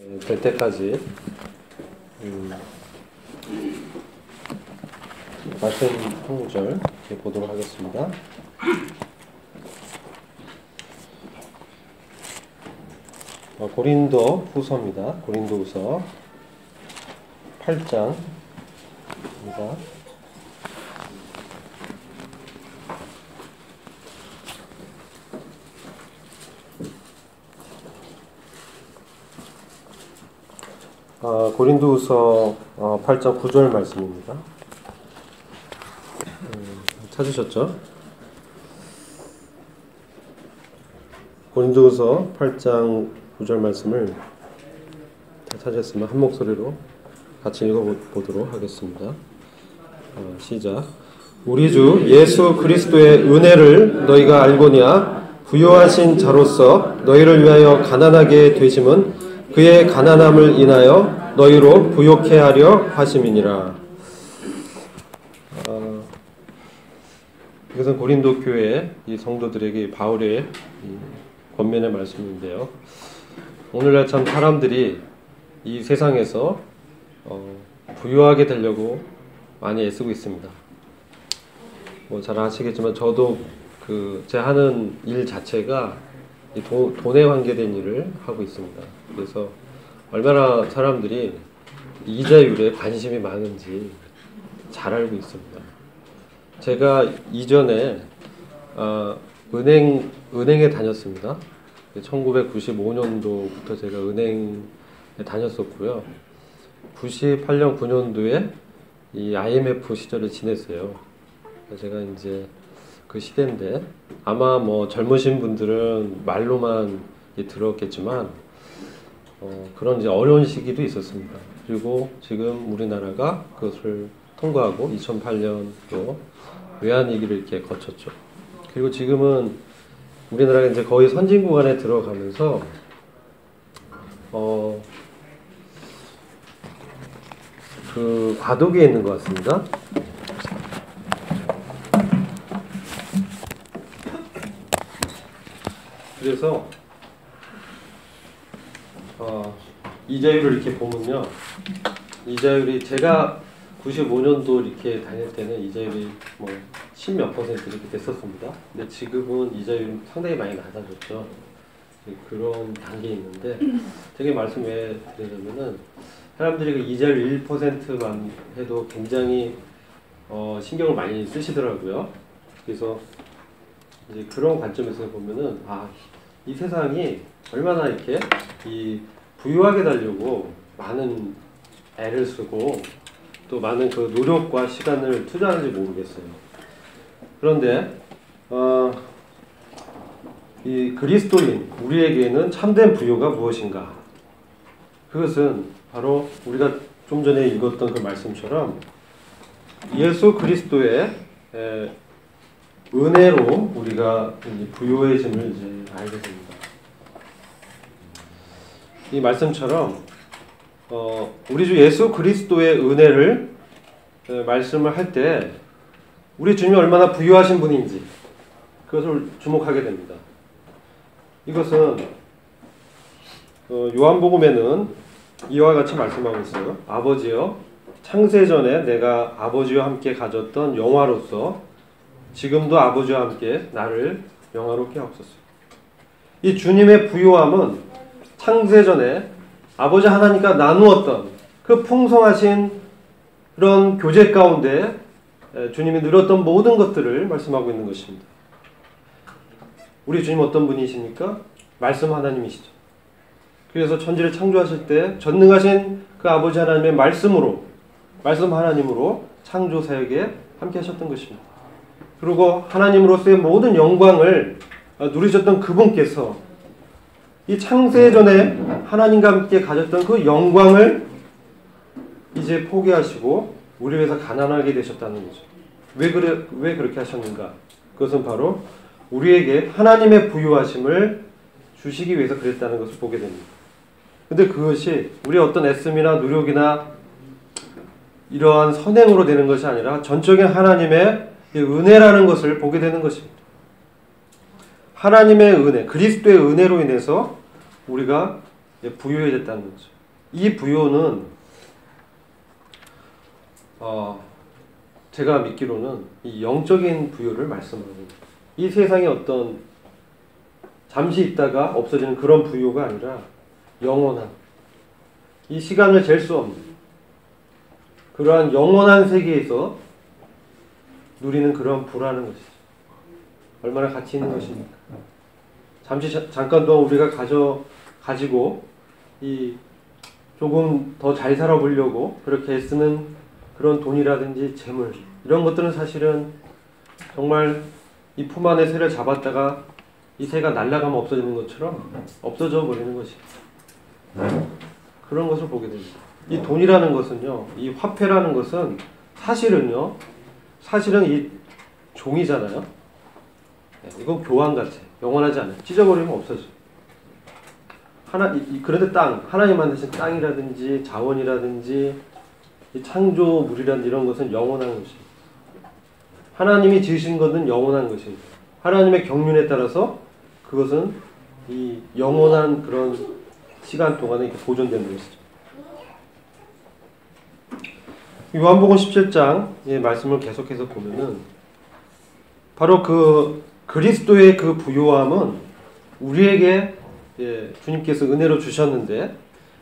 될 때까지 말씀 한 구절 보도록 하겠습니다. 고린도 후서입니다. 고린도 후서 8장입니다. 고린도후서 8장 9절 말씀입니다. 찾으셨죠? 고린도후서 8장 9절 말씀을 다 찾았으면 한 목소리로 같이 읽어보도록 하겠습니다. 시작. 우리 주 예수 그리스도의 은혜를 너희가 알고냐? 부요하신 자로서 너희를 위하여 가난하게 되심은 그의 가난함을 인하여 너희로 부요케 하려 하심이니라. 이것은 고린도 교회 이 성도들에게 바울의 권면의 말씀인데요. 오늘날 참 사람들이 이 세상에서 부유하게 되려고 많이 애쓰고 있습니다. 잘 아시겠지만 저도 제 하는 일 자체가 돈에 관계된 일을 하고 있습니다. 그래서 얼마나 사람들이 이자율에 관심이 많은지 잘 알고 있습니다. 제가 이전에 은행에 다녔습니다. 1995년도부터 제가 은행에 다녔었고요. 98년, 9년도에 이 IMF 시절을 지냈어요. 제가 이제 그 시대인데 아마 젊으신 분들은 말로만 들었겠지만 그런 이제 어려운 시기도 있었습니다. 그리고 지금 우리나라가 그것을 통과하고 2008년도 외환위기를 이렇게 거쳤죠. 그리고 지금은 우리나라가 이제 거의 선진 구간에 들어가면서 과도기에 있는 것 같습니다. 그래서 이자율을 이렇게 보면요, 이자율이 제가 95년도 이렇게 다닐 때는 이자율이 10몇 % 이렇게 됐었습니다. 근데 지금은 이자율이 상당히 많이 낮아졌죠. 그런 단계에 있는데 되게 말씀 왜 드리냐면은 사람들이 그 이자율 1%만 해도 굉장히 신경을 많이 쓰시더라고요. 그래서 이제 그런 관점에서 보면은 이 세상이 얼마나 이렇게 부유하게 되려고 많은 애를 쓰고 또 많은 그 노력과 시간을 투자하는지 모르겠어요. 그런데 이 그리스도인 우리에게는 참된 부유가 무엇인가? 그것은 바로 우리가 좀 전에 읽었던 그 말씀처럼 예수 그리스도의 은혜로 우리가 부유해짐을 이제 알게 됩니다. 이 말씀처럼 우리 주 예수 그리스도의 은혜를 말씀을 할 때 우리 주님이 얼마나 부유하신 분인지 그것을 주목하게 됩니다. 이것은 요한복음에는 이와 같이 말씀하고 있어요. 아버지여, 창세전에 내가 아버지와 함께 가졌던 영화로서 지금도 아버지와 함께 나를 영화롭게 하옵소서. 이 주님의 부유함은 창세전에 아버지 하나님과 나누었던 그 풍성하신 그런 교제 가운데 주님이 누렸던 모든 것들을 말씀하고 있는 것입니다. 우리 주님 어떤 분이십니까? 말씀 하나님이시죠. 그래서 천지를 창조하실 때 전능하신 그 아버지 하나님의 말씀으로, 말씀 하나님으로 창조 사역에 함께 하셨던 것입니다. 그리고 하나님으로서의 모든 영광을 누리셨던 그분께서 이 창세 전에 하나님과 함께 가졌던 그 영광을 이제 포기하시고 우리 위해서 가난하게 되셨다는 거죠. 왜 그렇게 하셨는가? 그것은 바로 우리에게 하나님의 부유하심을 주시기 위해서 그랬다는 것을 보게 됩니다. 근데 그것이 우리의 어떤 애씀이나 노력이나 이러한 선행으로 되는 것이 아니라 전적인 하나님의 은혜라는 것을 보게 되는 것입니다. 하나님의 은혜, 그리스도의 은혜로 인해서 우리가 부요해졌다는 거죠. 이 부요는 제가 믿기로는 이 영적인 부요를 말씀하고 이 세상에 어떤 잠시 있다가 없어지는 그런 부요가 아니라 영원한 이 시간을 잴 수 없는 그러한 영원한 세계에서 누리는 그런 부라는 것이죠. 얼마나 가치 있는 것입니까? 잠깐 동안 우리가 가지고 이 조금 더 잘 살아보려고 그렇게 쓰는 그런 돈이라든지 재물 이런 것들은 사실은 정말 이 품 안에 새를 잡았다가 이 새가 날아가면 없어지는 것처럼 없어져 버리는 것이 그런 것을 보게 됩니다. 이 돈이라는 것은요, 이 화폐라는 것은 사실은 이 종이잖아요. 이건 교환가치, 영원하지 않아요. 찢어버리면 없어져. 그런데 하나님 만드신 땅이라든지 자원이라든지 이 창조물이라든지 이런 것은 영원한 것입니다. 하나님이 지으신 것은 영원한 것입니다. 하나님의 경륜에 따라서 그것은 이 영원한 그런 시간 동안에 이렇게 보존되는 것이죠. 요한복음 17장의 말씀을 계속해서 보면은 바로 그 그리스도의 그 부요함은 우리에게 주님께서 은혜로 주셨는데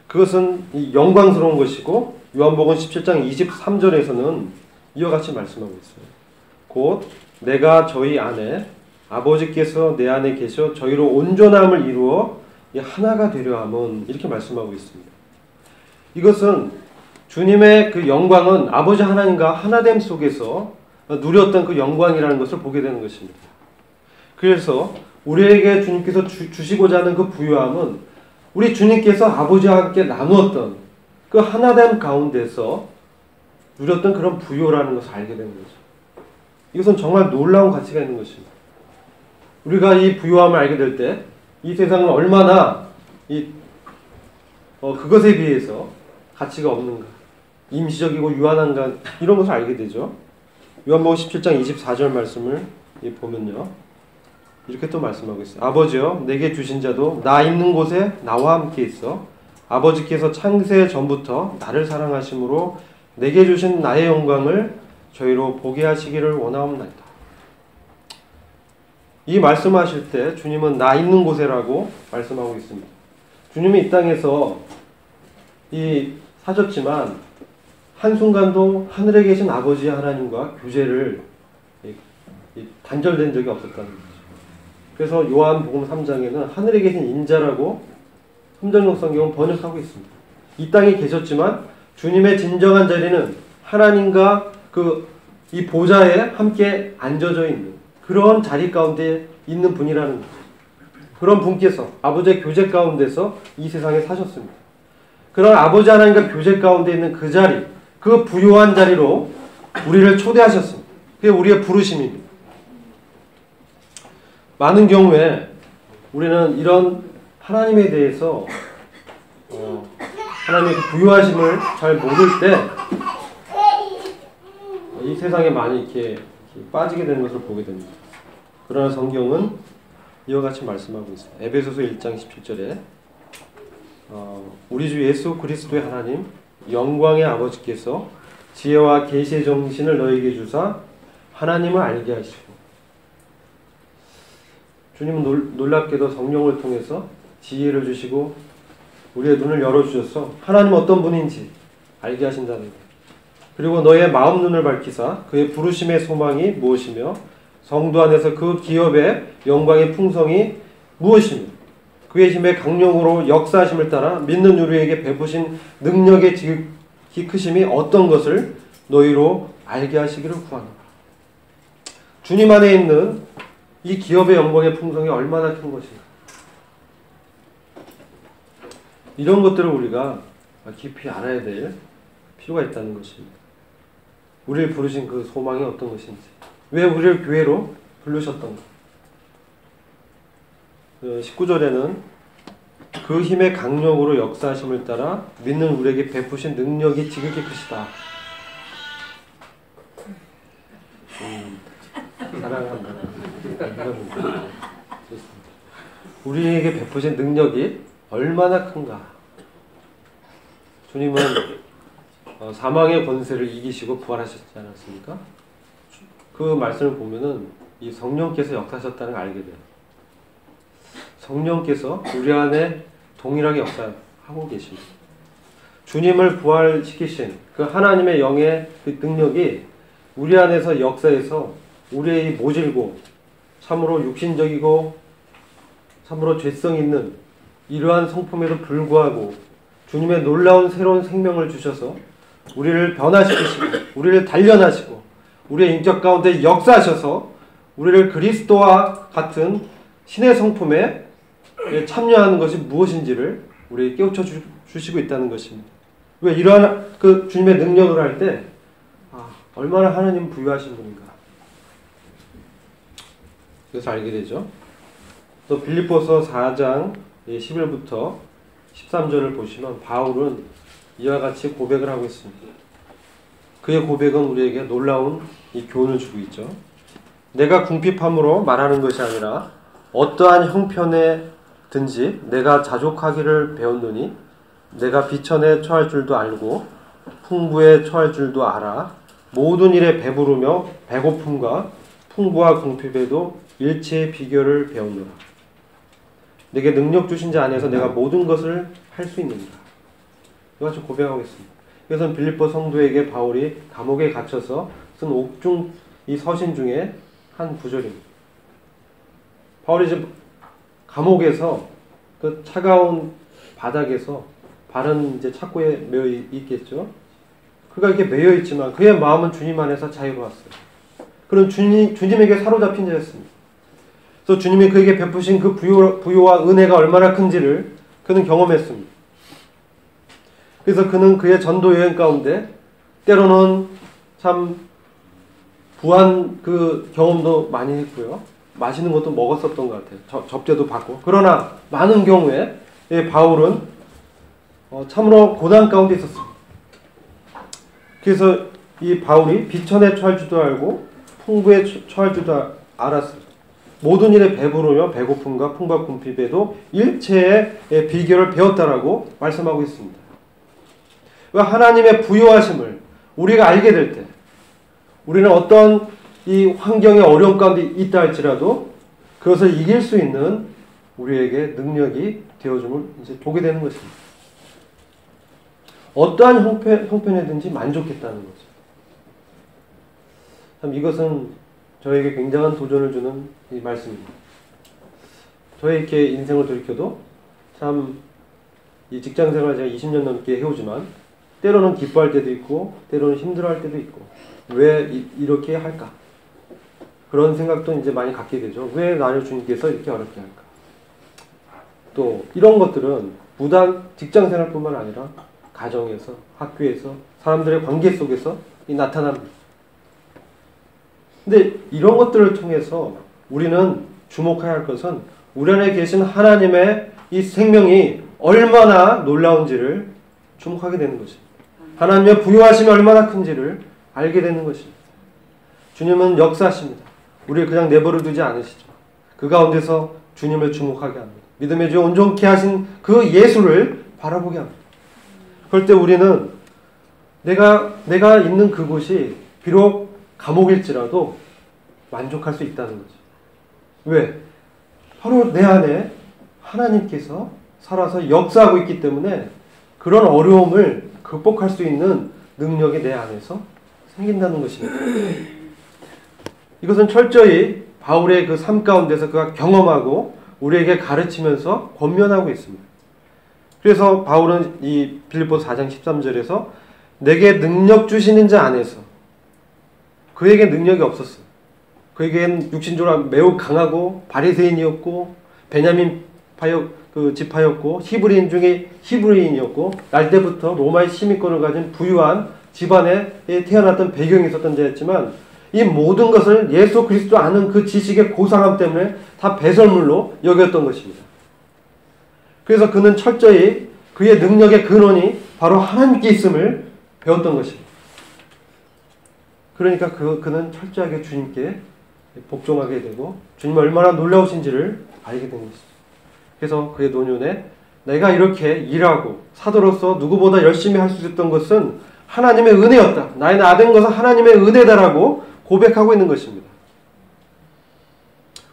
그것은 이 영광스러운 것이고 요한복음 17장 23절에서는 이와 같이 말씀하고 있어요. 곧 내가 저희 안에 아버지께서 내 안에 계셔 저희로 온전함을 이루어 하나가 되려 함은 이렇게 말씀하고 있습니다. 이것은 주님의 그 영광은 아버지 하나님과 하나됨 속에서 누렸던 그 영광이라는 것을 보게 되는 것입니다. 그래서 우리에게 주님께서 주시고자 하는 그 부요함은 우리 주님께서 아버지와 함께 나누었던 그 하나됨 가운데서 누렸던 그런 부요라는 것을 알게 되는 거죠. 이것은 정말 놀라운 가치가 있는 것입니다. 우리가 이 부요함을 알게 될 때 이 세상은 얼마나 그것에 비해서 가치가 없는가, 임시적이고 유한한가 이런 것을 알게 되죠. 요한복음 17장 24절 말씀을 보면요. 이렇게 또 말씀하고 있어요. 아버지여 내게 주신 자도 나 있는 곳에 나와 함께 있어 아버지께서 창세 전부터 나를 사랑하심으로 내게 주신 나의 영광을 저희로 보게 하시기를 원하옵나이다. 이 말씀하실 때 주님은 나 있는 곳에라고 말씀하고 있습니다. 주님이 이 땅에서 사셨지만 한순간도 하늘에 계신 아버지 하나님과 교제를 단절된 적이 없었다는 거죠. 그래서 요한복음 3장에는 하늘에 계신 인자라고 성전용 성경은 번역하고 있습니다. 이 땅에 계셨지만 주님의 진정한 자리는 하나님과 이 보좌에 함께 앉아져 있는 그런 자리 가운데 있는 분이라는 거죠. 그런 분께서 아버지의 교제 가운데서 이 세상에 사셨습니다. 그런 아버지 하나님과 교제 가운데 있는 그 자리, 그 부요한 자리로 우리를 초대하셨습니다. 그게 우리의 부르심입니다. 많은 경우에 우리는 이런 하나님에 대해서 하나님의 그 부요하심을 잘 모를 때 이 세상에 많이 이렇게 빠지게 되는 것을 보게 됩니다. 그러나 성경은 이와 같이 말씀하고 있습니다. 에베소서 1장 17절에 우리 주 예수 그리스도의 하나님 영광의 아버지께서 지혜와 계시의 정신을 너에게 주사 하나님을 알게 하시고 주님은 놀랍게도 성령을 통해서 지혜를 주시고 우리의 눈을 열어주셔서 하나님 어떤 분인지 알게 하신다는 것. 그리고 너의 마음 눈을 밝히사 그의 부르심의 소망이 무엇이며 성도 안에서 그 기업의 영광의 풍성이 무엇이며 그의 힘의 강력으로 역사하심을 따라 믿는 우리에게 베푸신 능력의 기크심이 어떤 것을 너희로 알게 하시기를 구하노라. 주님 안에 있는 이 기업의 영광의 풍성이 얼마나 큰 것인가. 이런 것들을 우리가 깊이 알아야 될 필요가 있다는 것입니다. 우리를 부르신 그 소망이 어떤 것인지, 왜 우리를 교회로 부르셨던가. 19절에는 그 힘의 강력으로 역사하심을 따라 믿는 우리에게 베푸신 능력이 지극히 크시다. 사랑한다. 우리에게 베푸신 능력이 얼마나 큰가. 주님은 사망의 권세를 이기시고 부활하셨지 않았습니까? 그 말씀을 보면은 이 성령께서 역사하셨다는 걸 알게 돼요. 성령께서 우리 안에 동일하게 역사하고 계십니다. 주님을 부활시키신 그 하나님의 영의 그 능력이 우리 안에서 역사해서 우리의 모질고 참으로 육신적이고 참으로 죄성 있는 이러한 성품에도 불구하고 주님의 놀라운 새로운 생명을 주셔서 우리를 변화시키시고 우리를 단련하시고 우리의 인격 가운데 역사하셔서 우리를 그리스도와 같은 신의 성품에 참여하는 것이 무엇인지를 우리에게 깨우쳐 주시고 있다는 것입니다. 왜 이러한 그 주님의 능력을 할 때 얼마나 하나님 부유하신 분인가. 그래서 알게 되죠. 또 빌립보서 4장 11부터 13절을 보시면 바울은 이와 같이 고백을 하고 있습니다. 그의 고백은 우리에게 놀라운 이 교훈을 주고 있죠. 내가 궁핍함으로 말하는 것이 아니라 어떠한 형편에든지 내가 자족하기를 배웠노니 내가 비천에 처할 줄도 알고 풍부에 처할 줄도 알아 모든 일에 배부르며 배고픔과 풍부와 궁핍에도 일체의 비결을 배웠노라. 내게 능력 주신 자 안에서 내가 모든 것을 할 수 있는가. 이같이 고백하고 있습니다. 이것은 빌립보 성도에게 바울이 감옥에 갇혀서 쓴 옥중 이 서신 중에 한 구절입니다. 바울이 이제 감옥에서 그 차가운 바닥에서 바른 이제 착고에 매여 있겠죠. 그가 이렇게 매여 있지만 그의 마음은 주님 안에서 자유로웠어요. 그런 주님에게 사로잡힌 자였습니다. 그래서 주님이 그에게 베푸신 그 부요와 은혜가 얼마나 큰지를 그는 경험했습니다. 그래서 그는 그의 전도 여행 가운데 때로는 참 부한 그 경험도 많이 했고요. 맛있는 것도 먹었었던 것 같아요. 접대도 받고. 그러나 많은 경우에 바울은 참으로 고난 가운데 있었습니다. 그래서 이 바울이 비천에 처할 줄도 알고 풍부에 처할 줄도 알았어요. 모든 일에 배부르며 배고픔과 풍부와 궁핍에도 일체의 비결을 배웠다라고 말씀하고 있습니다. 하나님의 부요하심을 우리가 알게 될 때 우리는 어떤 이 환경의 어려움 가운데 있다 할지라도 그것을 이길 수 있는 우리에게 능력이 되어줌을 이제 보게 되는 것입니다. 어떠한 형편이든지 만족했다는 거죠. 참 이것은 저에게 굉장한 도전을 주는 이 말씀입니다. 저의 이렇게 인생을 돌이켜도 참 이 직장생활 제가 20년 넘게 해오지만 때로는 기뻐할 때도 있고 때로는 힘들어할 때도 있고 왜 이렇게 할까? 그런 생각도 이제 많이 갖게 되죠. 왜 나를 주님께서 이렇게 어렵게 할까? 또 이런 것들은 무단 직장생활뿐만 아니라 가정에서, 학교에서, 사람들의 관계 속에서 나타납니다. 근데 이런 것들을 통해서 우리는 주목해야 할 것은 우리 안에 계신 하나님의 이 생명이 얼마나 놀라운지를 주목하게 되는 것입니다. 하나님의 부요하심이 얼마나 큰지를 알게 되는 것입니다. 주님은 역사하십니다. 우리를 그냥 내버려 두지 않으시죠. 그 가운데서 주님을 주목하게 합니다. 믿음의 주 온전케 하신 그 예수를 바라보게 합니다. 그럴 때 우리는 내가 있는 그곳이 비록 감옥일지라도 만족할 수 있다는 거죠. 왜? 바로 내 안에 하나님께서 살아서 역사하고 있기 때문에 그런 어려움을 극복할 수 있는 능력이 내 안에서 생긴다는 것입니다. 이것은 철저히 바울의 그 삶 가운데서 그가 경험하고 우리에게 가르치면서 권면하고 있습니다. 그래서 바울은 이 빌립보서 4장 13절에서 내게 능력 주시는 자 안에서 그에게 능력이 없었어요. 그에겐 육신적으로 매우 강하고 바리새인이었고 베냐민 지파였고 히브리인 중에 히브리인이었고 날 때부터 로마의 시민권을 가진 부유한 집안에 태어났던 배경이 있었던 자였지만 이 모든 것을 예수 그리스도 아는 그 지식의 고상함 때문에 다 배설물로 여겼던 것입니다. 그래서 그는 철저히 그의 능력의 근원이 바로 하나님께 있음을 배웠던 것입니다. 그러니까 그는 철저하게 주님께 복종하게 되고 주님 얼마나 놀라우신지를 알게 된 것이죠. 그래서 그의 노년에 내가 이렇게 일하고 사도로서 누구보다 열심히 할 수 있었던 것은 하나님의 은혜였다. 나의 나된 것은 하나님의 은혜다라고 고백하고 있는 것입니다.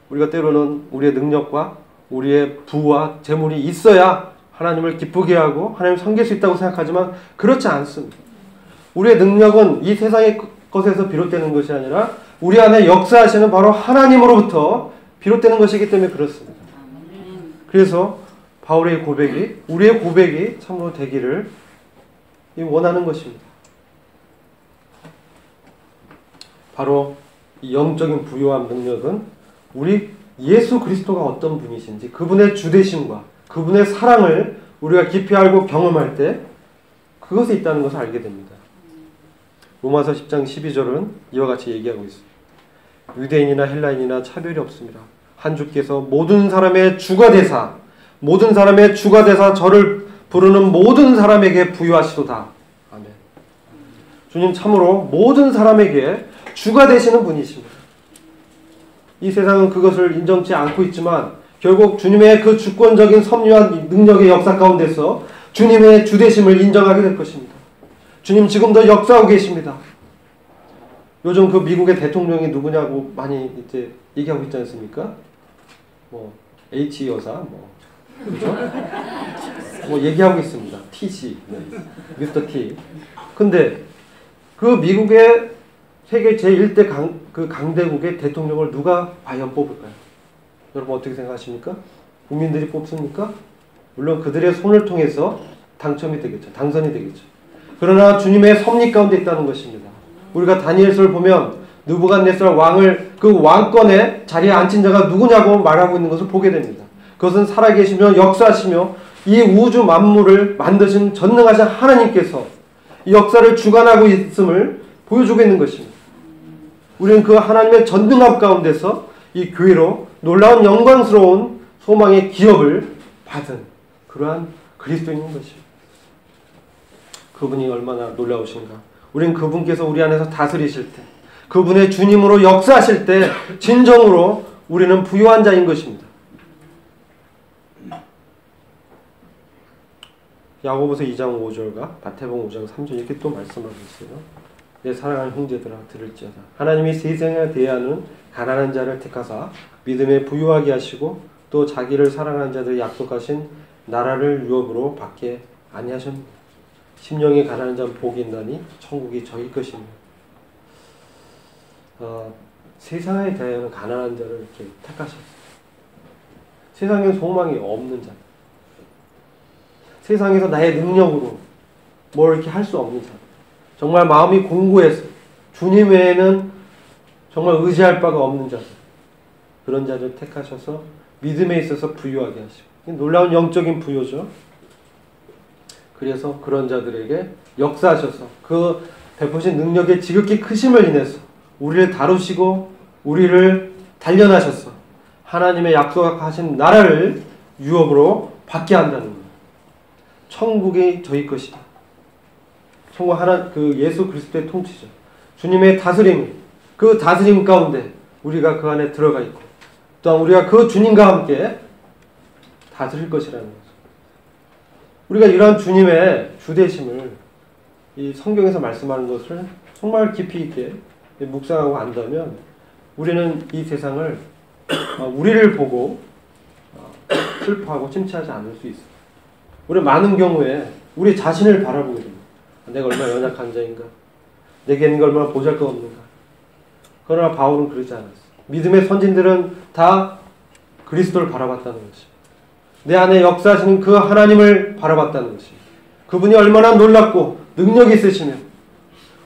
우리가 때로는 우리의 능력과 우리의 부와 재물이 있어야 하나님을 기쁘게 하고 하나님을 섬길 수 있다고 생각하지만 그렇지 않습니다. 우리의 능력은 이 세상의 것에서 비롯되는 것이 아니라 우리 안에 역사하시는 바로 하나님으로부터 비롯되는 것이기 때문에 그렇습니다. 그래서 바울의 고백이, 우리의 고백이 참으로 되기를 원하는 것입니다. 바로 이 영적인 부요함 능력은 우리 예수 그리스도가 어떤 분이신지 그분의 주되심과 그분의 사랑을 우리가 깊이 알고 경험할 때 그것에 있다는 것을 알게 됩니다. 로마서 10장 12절은 이와 같이 얘기하고 있습니다. 유대인이나 헬라인이나 차별이 없습니다. 한 주께서 모든 사람의 주가 되사 저를 부르는 모든 사람에게 부유하시도다. 아멘. 주님 참으로 모든 사람에게 주가 되시는 분이십니다. 이 세상은 그것을 인정치 않고 있지만 결국 주님의 그 주권적인 섭리와 능력의 역사 가운데서 주님의 주되심을 인정하게 될 것입니다. 주님 지금도 역사하고 계십니다. 요즘 그 미국의 대통령이 누구냐고 많이 이제 얘기하고 있지 않습니까? H 여사, 그죠? 얘기하고 있습니다. T씨, 미스터 T. 근데 그 미국의 세계 제1대 강대국의 대통령을 누가 과연 뽑을까요? 여러분 어떻게 생각하십니까? 국민들이 뽑습니까? 물론 그들의 손을 통해서 당첨이 되겠죠. 당선이 되겠죠. 그러나 주님의 섭리 가운데 있다는 것입니다. 우리가 다니엘서를 보면 느부갓네살 왕을 그 왕권의 자리에 앉힌 자가 누구냐고 말하고 있는 것을 보게 됩니다. 그것은 살아계시며 역사하시며 이 우주 만물을 만드신 전능하신 하나님께서 이 역사를 주관하고 있음을 보여주고 있는 것입니다. 우리는 그 하나님의 전능함 가운데서 이 교회로 놀라운 영광스러운 소망의 기업을 받은 그러한 그리스도인인 것입니다. 그분이 얼마나 놀라우신가. 우리는 그분께서 우리 안에서 다스리실 때 그분의 주님으로 역사하실 때 진정으로 우리는 부유한 자인 것입니다. 야고보서 2장 5절과 마태복음 5장 3절 이렇게 또 말씀하고 있어요. 내 사랑하는 형제들아 들을지어다. 하나님이 세상에 대하는 가난한 자를 택하사 믿음에 부유하게 하시고 또 자기를 사랑하는 자들 약속하신 나라를 유업으로 받게 아니하셨느냐. 심령이 가난한 자는 복이 있나니 천국이 저희 것입니다. 세상에 대하여는 가난한 자를 이렇게 택하셨어요. 세상엔 소망이 없는 자, 세상에서 나의 능력으로 뭘 이렇게 할 수 없는 자, 정말 마음이 공고해서 주님 외에는 정말 의지할 바가 없는 자, 그런 자를 택하셔서 믿음에 있어서 부유하게 하시고, 놀라운 영적인 부유죠. 그래서 그런 자들에게 역사하셔서 그 베푸신 능력의 지극히 크심을 인해서 우리를 다루시고 우리를 단련하셔서 하나님의 약속하신 나라를 유업으로 받게 한다는 거예요. 천국이 저희 것이다. 천국 그 예수 그리스도의 통치죠. 주님의 다스림, 그 다스림 가운데 우리가 그 안에 들어가 있고 또한 우리가 그 주님과 함께 다스릴 것이라는 거죠. 우리가 이러한 주님의 주되심을 이 성경에서 말씀하는 것을 정말 깊이 있게 묵상하고 안다면 우리는 이 세상을 우리를 보고 슬퍼하고 침체하지 않을 수 있어요. 우리는 많은 경우에 우리 자신을 바라보게 됩니다. 내가 얼마나 연약한 자인가? 내게 있는 게 얼마나 보잘것없는가? 그러나 바울은 그러지 않았어요. 믿음의 선진들은 다 그리스도를 바라봤다는 것입니다. 내 안에 역사하시는 그 하나님을 바라봤다는 것입니다. 그분이 얼마나 놀랍고 능력이 있으시며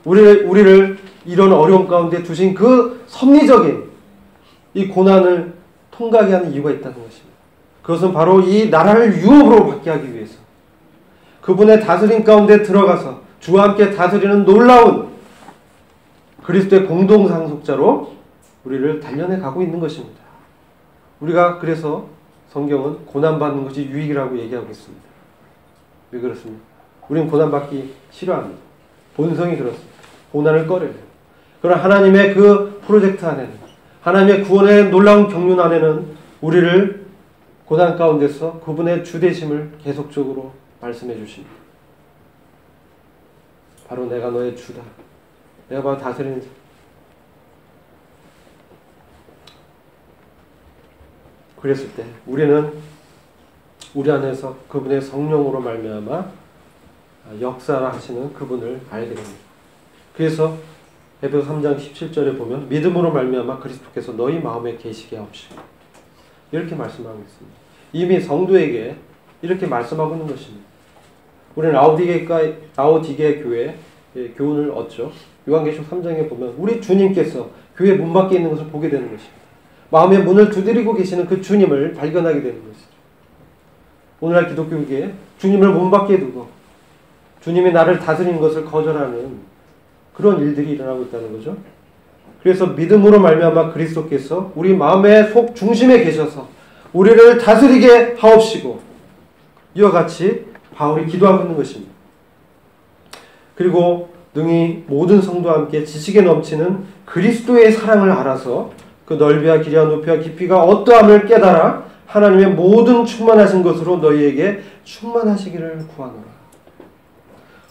우리를 이런 어려움 가운데 두신 그 섭리적인 이 고난을 통과하게 하는 이유가 있다는 것입니다. 그것은 바로 이 나라를 유업으로 받게 하기 위해서 그분의 다스림 가운데 들어가서 주와 함께 다스리는 놀라운 그리스도의 공동상속자로 우리를 단련해 가고 있는 것입니다. 우리가 그래서 성경은 고난받는 것이 유익이라고 얘기하고 있습니다. 왜 그렇습니까? 우리는 고난받기 싫어합니다. 본성이 그렇습니다. 고난을 꺼려요. 그러나 하나님의 그 프로젝트 안에는, 하나님의 구원의 놀라운 경륜 안에는 우리를 고난 가운데서 그분의 주되심을 계속적으로 말씀해 주십니다. 바로 내가 너의 주다. 내가 바로 다스리는 자. 그랬을 때 우리는 우리 안에서 그분의 성령으로 말미암아 역사를 하시는 그분을 알게 됩니다. 그래서 에베소 3장 17절에 보면 믿음으로 말미암아 그리스도께서 너희 마음에 계시게 하옵시고 이렇게 말씀하고 있습니다. 이미 성도에게 이렇게 말씀하고 있는 것입니다. 우리는 라오디게 교회의 교훈을 얻죠. 요한계시록 3장에 보면 우리 주님께서 교회 문 밖에 있는 것을 보게 되는 것입니다. 마음의 문을 두드리고 계시는 그 주님을 발견하게 되는 것이죠. 오늘날 기독교계에 주님을 문 밖에 두고 주님이 나를 다스리는 것을 거절하는 그런 일들이 일어나고 있다는 거죠. 그래서 믿음으로 말미암아 그리스도께서 우리 마음의 속 중심에 계셔서 우리를 다스리게 하옵시고 이와 같이 바울이 기도하고 있는 것입니다. 그리고 능히 모든 성도와 함께 지식에 넘치는 그리스도의 사랑을 알아서 그 넓이와 길이와 높이와 깊이가 어떠함을 깨달아 하나님의 모든 충만하신 것으로 너희에게 충만하시기를 구하노라.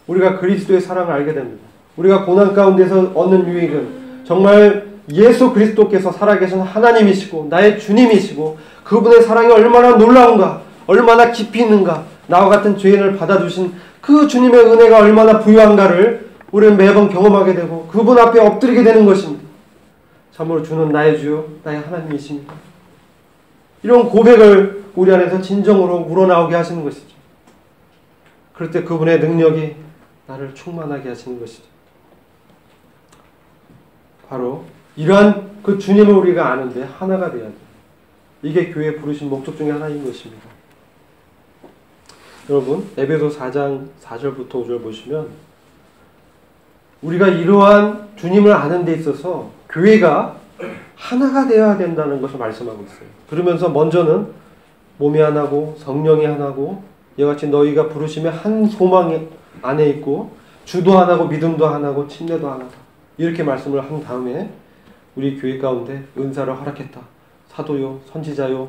우리가 그리스도의 사랑을 알게 됩니다. 우리가 고난 가운데서 얻는 유익은 정말 예수 그리스도께서 살아계신 하나님이시고 나의 주님이시고 그분의 사랑이 얼마나 놀라운가, 얼마나 깊이 있는가, 나와 같은 죄인을 받아주신 그 주님의 은혜가 얼마나 부유한가를 우리는 매번 경험하게 되고 그분 앞에 엎드리게 되는 것입니다. 참으로 주는 나의 주요 나의 하나님이십니다. 이런 고백을 우리 안에서 진정으로 우러나오게 하시는 것이죠. 그럴 때 그분의 능력이 나를 충만하게 하시는 것이죠. 바로 이러한 그 주님을 우리가 아는데 하나가 돼야 돼요. 이게 교회에 부르신 목적 중에 하나인 것입니다. 여러분 에베소 4장 4절부터 5절 보시면 우리가 이러한 주님을 아는 데 있어서 교회가 하나가 되어야 된다는 것을 말씀하고 있어요. 그러면서 먼저는 몸이 하나고 성령이 하나고 이와 같이 너희가 부르심의 한 소망 안에 있고 주도 하나고 믿음도 하나고 침례도 하나다. 이렇게 말씀을 한 다음에 우리 교회 가운데 은사를 허락했다. 사도요, 선지자요,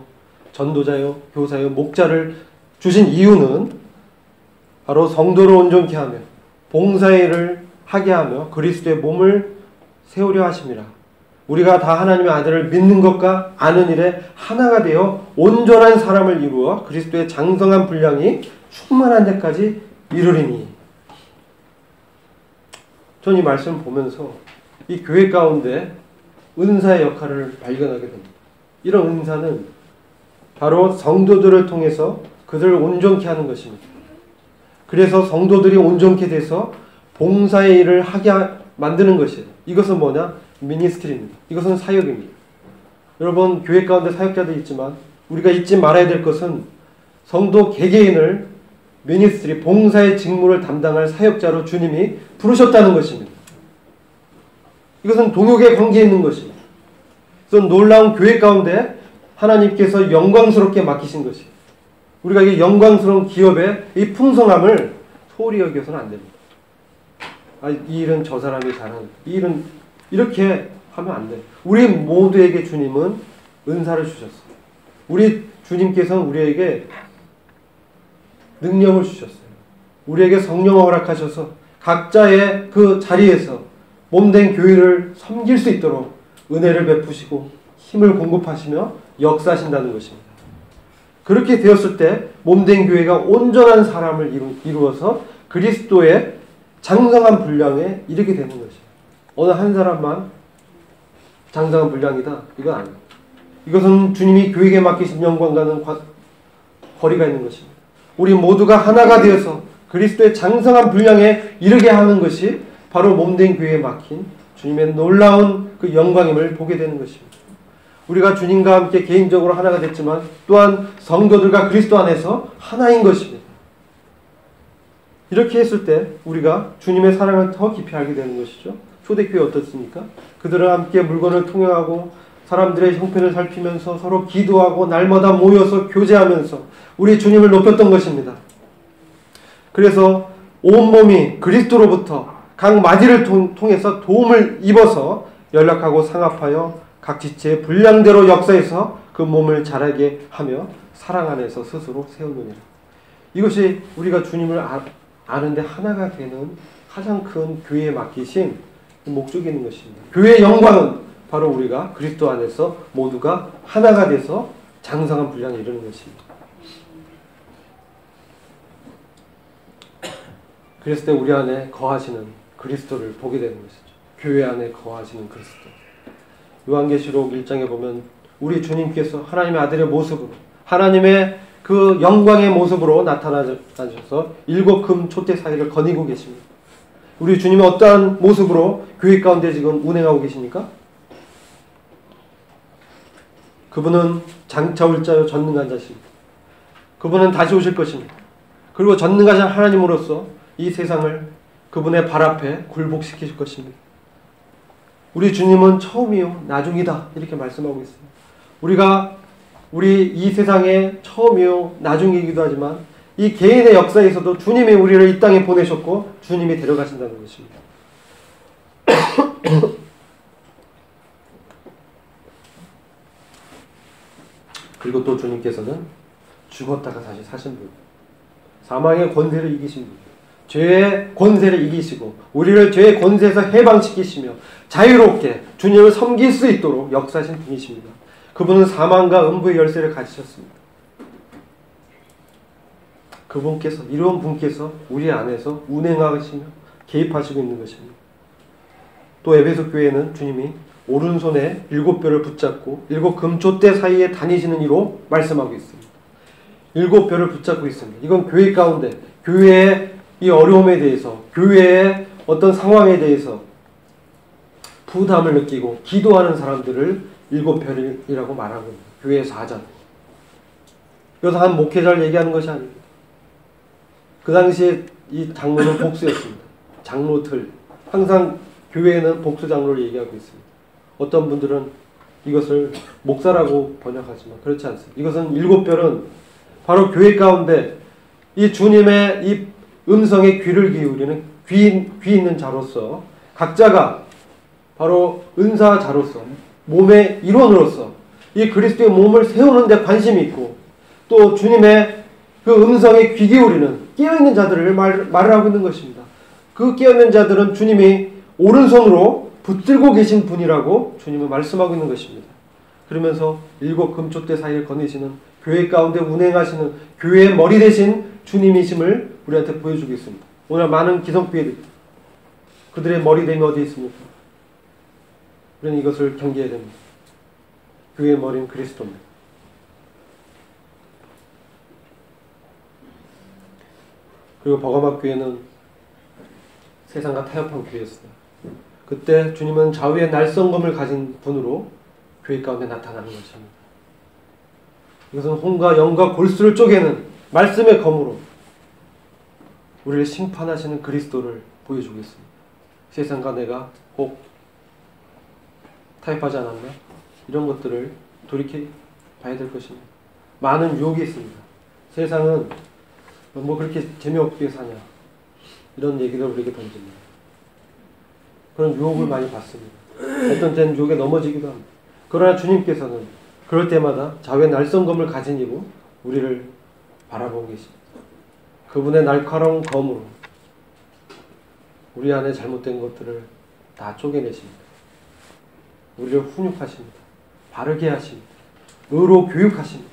전도자요, 교사요, 목자를 주신 이유는 바로 성도를 온전케 하며 봉사의 일을 하게 하며 그리스도의 몸을 세우려 하심이라. 우리가 다 하나님의 아들을 믿는 것과 아는 일에 하나가 되어 온전한 사람을 이루어 그리스도의 장성한 분량이 충만한 데까지 이르리니. 전 이 말씀을 보면서 이 교회 가운데 은사의 역할을 발견하게 됩니다. 이런 은사는 바로 성도들을 통해서 그들을 온전케 하는 것입니다. 그래서 성도들이 온전케 돼서 봉사의 일을 하게 만드는 것이에요. 이것은 뭐냐? 미니스트리입니다. 이것은 사역입니다. 여러분 교회 가운데 사역자들이 있지만 우리가 잊지 말아야 될 것은 성도 개개인을 미니스트리, 봉사의 직무를 담당할 사역자로 주님이 부르셨다는 것입니다. 이것은 동역의 관계에 있는 것입니다. 이것은 놀라운 교회 가운데 하나님께서 영광스럽게 맡기신 것입니다. 우리가 이 영광스러운 기업의 이 풍성함을 소홀히 여겨서는 안 됩니다. 이 일은 저 사람이 잘하는, 이 일은 이렇게 하면 안 돼요. 우리 모두에게 주님은 은사를 주셨어요. 우리 주님께서는 우리에게 능력을 주셨어요. 우리에게 성령을 허락하셔서 각자의 그 자리에서 몸된 교회를 섬길 수 있도록 은혜를 베푸시고 힘을 공급하시며 역사하신다는 것입니다. 그렇게 되었을 때 몸된 교회가 온전한 사람을 이루어서 그리스도의 장성한 분량에 이르게 되는 것입니다. 어느 한 사람만 장성한 분량이다. 이건 아니에요. 이것은 주님이 교회에게 맡기신 영광과는 거리가 있는 것입니다. 우리 모두가 하나가 되어서 그리스도의 장성한 분량에 이르게 하는 것이 바로 몸된 교회에 맡긴 주님의 놀라운 그 영광임을 보게 되는 것입니다. 우리가 주님과 함께 개인적으로 하나가 됐지만 또한 성도들과 그리스도 안에서 하나인 것입니다. 이렇게 했을 때 우리가 주님의 사랑을 더 깊이 알게 되는 것이죠. 초대교회 어떻습니까? 그들은 함께 물건을 통용하고 사람들의 형편을 살피면서 서로 기도하고 날마다 모여서 교제하면서 우리 주님을 높였던 것입니다. 그래서 온몸이 그리스도로부터 각 마디를 통해서 도움을 입어서 연락하고 상합하여 각 지체의 분량대로 역사해서 그 몸을 자라게 하며 사랑 안에서 스스로 세우느니라. 이것이 우리가 주님을 아는데 하나가 되는 가장 큰 교회에 맡기신 목적이 있는 것입니다. 교회의 영광은 바로 우리가 그리스도 안에서 모두가 하나가 돼서 장성한 분량에 이르는 것입니다. 그랬을 때 우리 안에 거하시는 그리스도를 보게 되는 것이죠. 교회 안에 거하시는 그리스도. 요한계시록 1장에 보면 우리 주님께서 하나님의 아들의 모습으로, 하나님의 그 영광의 모습으로 나타나셔서 7 금 촛대 사이를 거니고 계십니다. 우리 주님은 어떠한 모습으로 교회 가운데 지금 운행하고 계십니까? 그분은 장차 올 자요 전능한 자십니다. 그분은 다시 오실 것입니다. 그리고 전능하신 하나님으로서 이 세상을 그분의 발 앞에 굴복시키실 것입니다. 우리 주님은 처음이요 나중이다 이렇게 말씀하고 있습니다. 우리 이 세상의 처음이요 나중이기도 하지만 이 개인의 역사에서도 주님이 우리를 이 땅에 보내셨고 주님이 데려가신다는 것입니다. 그리고 또 주님께서는 죽었다가 다시 사신 분, 사망의 권세를 이기신 분, 죄의 권세를 이기시고 우리를 죄의 권세에서 해방시키시며 자유롭게 주님을 섬길 수 있도록 역사하신 분이십니다. 그분은 사망과 음부의 열쇠를 가지셨습니다. 그분께서, 이로운 분께서 우리 안에서 운행하시며 개입하시고 있는 것입니다. 또 에베소 교회는 주님이 오른손에 7뼈를 붙잡고 7 금촛대 사이에 다니시는 이로 말씀하고 있습니다. 7뼈를 붙잡고 있습니다. 이건 교회 가운데, 교회의 이 어려움에 대해서, 교회의 어떤 상황에 대해서 부담을 느끼고 기도하는 사람들을 7뼈이라고 말하고 있습니다. 교회에서 하자. 이것은 한 목회자를 얘기하는 것이 아닙니다. 그 당시에 이 장로는 복수였습니다. 장로들. 항상 교회에는 복수 장로를 얘기하고 있습니다. 어떤 분들은 이것을 목사라고 번역하지만 그렇지 않습니다. 이것은 7뼈는 바로 교회 가운데 이 주님의 이 음성에 귀를 기울이는 귀 있는 자로서 각자가 바로 은사자로서 몸의 일원으로서 이 그리스도의 몸을 세우는 데 관심이 있고 또 주님의 그 음성에 귀 기울이는 깨어있는 자들을 말을 하고 있는 것입니다. 그 깨어있는 자들은 주님이 오른손으로 붙들고 계신 분이라고 주님은 말씀하고 있는 것입니다. 그러면서 7 금촛대 사이를 거니시는 교회 가운데 운행하시는 교회의 머리 되신 주님이심을 우리한테 보여주고 있습니다. 오늘 많은 기성교회들 그들의 머리됨이 어디 있습니까? 우리는 이것을 경계해야 됩니다. 교회의 머리는 그리스도입니다. 그리고 버가막 교회는 세상과 타협한 교회였습니다. 그때 주님은 좌우의 날성검을 가진 분으로 교회 가운데 나타나는 것입니다. 이것은 혼과 영과 골수를 쪼개는 말씀의 검으로 우리를 심판하시는 그리스도를 보여주고 있습니다. 세상과 내가 혹 타협하지 않았나? 이런 것들을 돌이켜 봐야 될 것입니다. 많은 유혹이 있습니다. 세상은 뭐 그렇게 재미없게 사냐 이런 얘기를 우리에게 던집니다. 그런 유혹을 많이 받습니다. 어떤 때는 유혹에 넘어지기도 합니다. 그러나 주님께서는 그럴 때마다 좌우의 날성검을 가진 이로 우리를 바라보고 계십니다. 그분의 날카로운 검으로 우리 안에 잘못된 것들을 다 쪼개내십니다. 우리를 훈육하십니다. 바르게 하십니다. 의로 교육하십니다.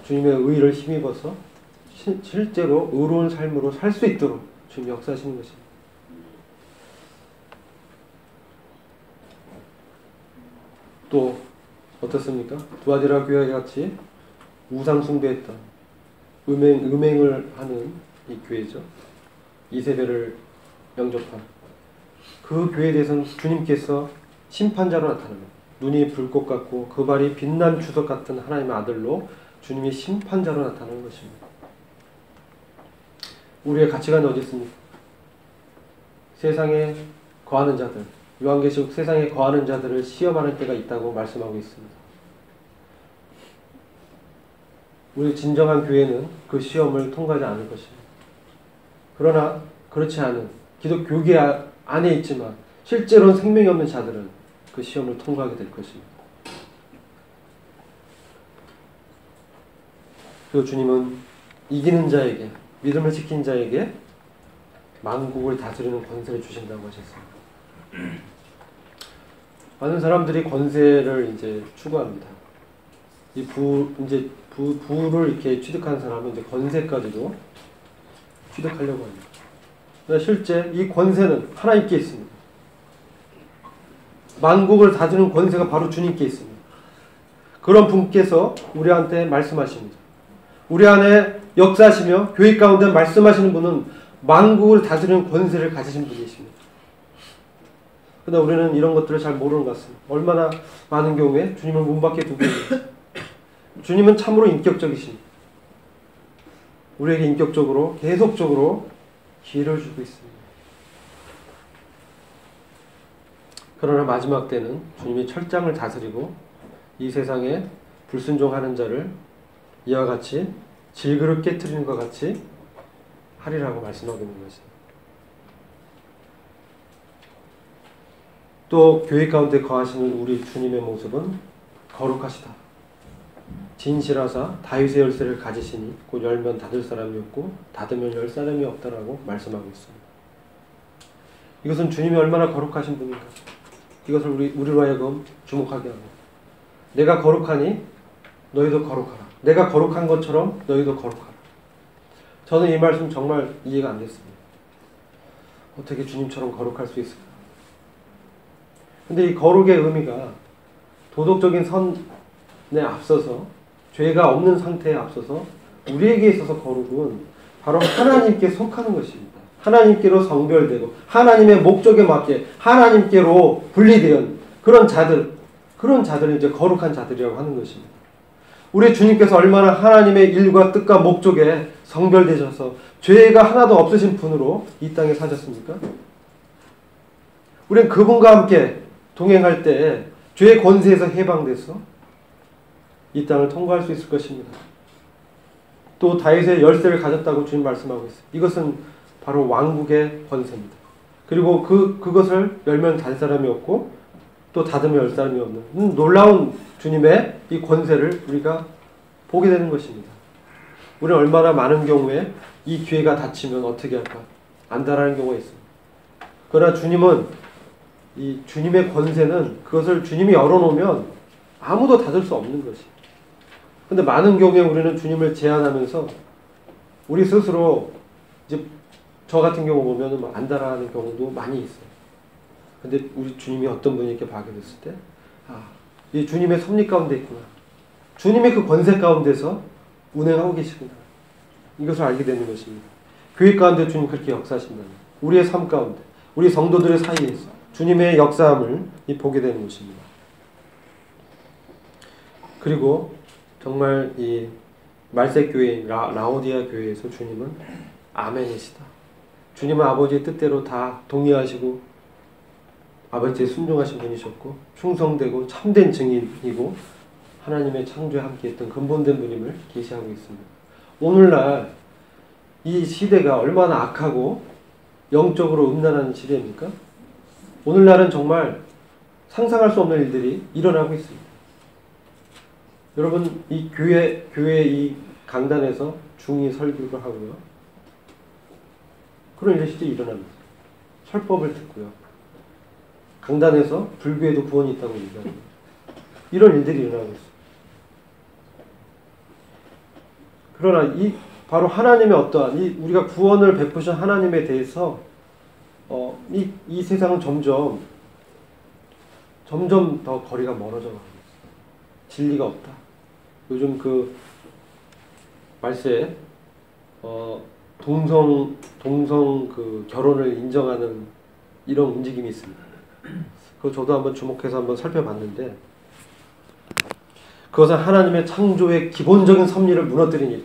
주님의 의를 힘입어서 실제로 의로운 삶으로 살 수 있도록 주님 역사하시는 것입니다. 또 어떻습니까? 두아디라 교회 같이 우상 숭배했던 음행을 하는 이 교회죠. 이세벨을 영접한 그 교회에 대해서는 주님께서 심판자로 나타납니다. 눈이 불꽃 같고 그 발이 빛난 주석 같은 하나님의 아들로 주님이 심판자로 나타나는 것입니다. 우리의 가치관이 어디 있습니까? 세상에 거하는 자들, 요한계시록 세상에 거하는 자들을 시험하는 때가 있다고 말씀하고 있습니다. 우리 진정한 교회는 그 시험을 통과하지 않을 것입니다. 그러나 그렇지 않은 기독교계 안에 있지만 실제로는 생명이 없는 자들은 그 시험을 통과하게 될 것입니다. 그리고 주님은 이기는 자에게, 믿음을 지킨 자에게 만국을 다스리는 권세를 주신다고 하셨어요. 많은 사람들이 권세를 이제 추구합니다. 이 부를 이렇게 취득한 사람은 이제 권세까지도 취득하려고 합니다. 그러나 실제 이 권세는 하나님께 있습니다. 만국을 다스리는 권세가 바로 주님께 있습니다. 그런 분께서 우리한테 말씀하십니다. 우리 안에 역사하시며 교회 가운데 말씀하시는 분은 만국을 다스리는 권세를 가지신 분이십니다. 그러나 우리는 이런 것들을 잘 모르는 것 같습니다. 얼마나 많은 경우에 주님을 문 밖에 두고 있는지. 주님은 참으로 인격적이십니다. 우리에게 인격적으로 계속적으로 기회를 주고 있습니다. 그러나 마지막 때는 주님이 철장을 다스리고 이 세상에 불순종하는 자를 이와 같이 질그릇 깨트리는 것 같이 하리라고 말씀하고 있는 것입니다. 또 교회 가운데 거하시는 우리 주님의 모습은 거룩하시다. 진실하사 다윗의 열쇠를 가지시니 곧 열면 닫을 사람이 없고 닫으면 열 사람이 없다라고 말씀하고 있습니다. 이것은 주님이 얼마나 거룩하신 분인가. 이것을 우리로 하여금 주목하게 합니다. 내가 거룩하니 너희도 거룩하라. 내가 거룩한 것처럼 너희도 거룩하라. 저는 이 말씀 정말 이해가 안 됐습니다. 어떻게 주님처럼 거룩할 수 있을까? 근데 이 거룩의 의미가 도덕적인 선에 앞서서 죄가 없는 상태에 앞서서 우리에게 있어서 거룩은 바로 하나님께 속하는 것입니다. 하나님께로 성별되고 하나님의 목적에 맞게 하나님께로 분리된 그런 자들은 이제 거룩한 자들이라고 하는 것입니다. 우리 주님께서 얼마나 하나님의 일과 뜻과 목적에 성별되셔서 죄가 하나도 없으신 분으로 이 땅에 사셨습니까? 우리는 그분과 함께 동행할 때 죄의 권세에서 해방돼서 이 땅을 통과할 수 있을 것입니다. 또 다윗의 열쇠를 가졌다고 주님 말씀하고 있어요. 이것은 바로 왕국의 권세입니다. 그리고 그것을 열면 닫을 사람이 없고 또 닫으면 열 사람이 없는 놀라운 주님의 이 권세를 우리가 보게 되는 것입니다. 우리는 얼마나 많은 경우에 이 기회가 닫히면 어떻게 할까? 안달하는 경우가 있습니다. 그러나 주님은 이 주님의 권세는 그것을 주님이 열어놓으면 아무도 닫을 수 없는 것입니다. 근데 많은 경우에 우리는 주님을 제한하면서 우리 스스로 이제 저 같은 경우 보면은 안달하는 경우도 많이 있어요. 근데 우리 주님이 어떤 분이 이렇게 봐게 됐을 때, 이 주님의 섭리 가운데 있구나. 주님의 그 권세 가운데서 운행하고 계시구나. 이것을 알게 되는 것입니다. 교회 가운데 주님 그렇게 역사하신다는 우리의 삶 가운데, 우리 성도들의 사이에서 주님의 역사함을 보게 되는 것입니다. 그리고 정말 이 말세 교회인 라오디아 교회에서 주님은 아멘이시다. 주님은 아버지의 뜻대로 다 동의하시고 아버지의 순종하신 분이셨고 충성되고 참된 증인이고 하나님의 창조에 함께했던 근본된 분임을 계시하고 있습니다. 오늘날 이 시대가 얼마나 악하고 영적으로 음란한 시대입니까? 오늘날은 정말 상상할 수 없는 일들이 일어나고 있습니다. 여러분 이 교회 이 강단에서 중이 설교를 하고요. 그런 일이 실제 일어납니다. 설법을 듣고요. 강단에서 불교에도 구원이 있다고 얘기합니다. 이런 일들이 일어나고 있습니다. 그러나 이 바로 하나님의 어떠한 우리가 구원을 베푸신 하나님에 대해서 이 세상은 점점 더 거리가 멀어져 갑니다. 진리가 없다. 요즘 그 말세에 동성 그 결혼을 인정하는 이런 움직임이 있습니다. 그거 저도 한번 주목해서 한번 살펴봤는데 그것은 하나님의 창조의 기본적인 섭리를 무너뜨린 일.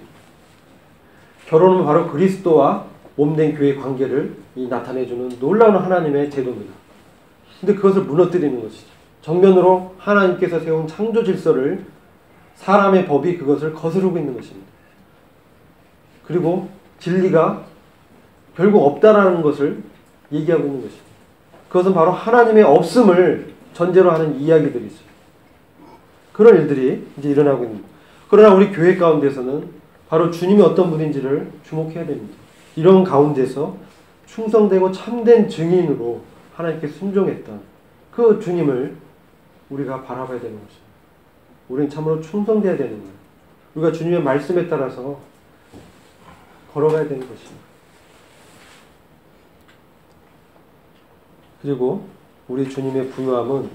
결혼은 바로 그리스도와 몸된 교회의 관계를 나타내주는 놀라운 하나님의 제도입니다. 근데 그것을 무너뜨리는 것이죠. 정면으로 하나님께서 세운 창조 질서를 사람의 법이 그것을 거스르고 있는 것입니다. 그리고 진리가 결국 없다라는 것을 얘기하고 있는 것입니다. 그것은 바로 하나님의 없음을 전제로 하는 이야기들이죠. 그런 일들이 이제 일어나고 있는. 그러나 우리 교회 가운데서는 바로 주님이 어떤 분인지를 주목해야 됩니다. 이런 가운데서 충성되고 참된 증인으로 하나님께 순종했던 그 주님을 우리가 바라봐야 되는 것입니다. 우리는 참으로 충성되어야 되는 거예요. 우리가 주님의 말씀에 따라서 걸어가야 되는 것입니다. 그리고 우리 주님의 부유함은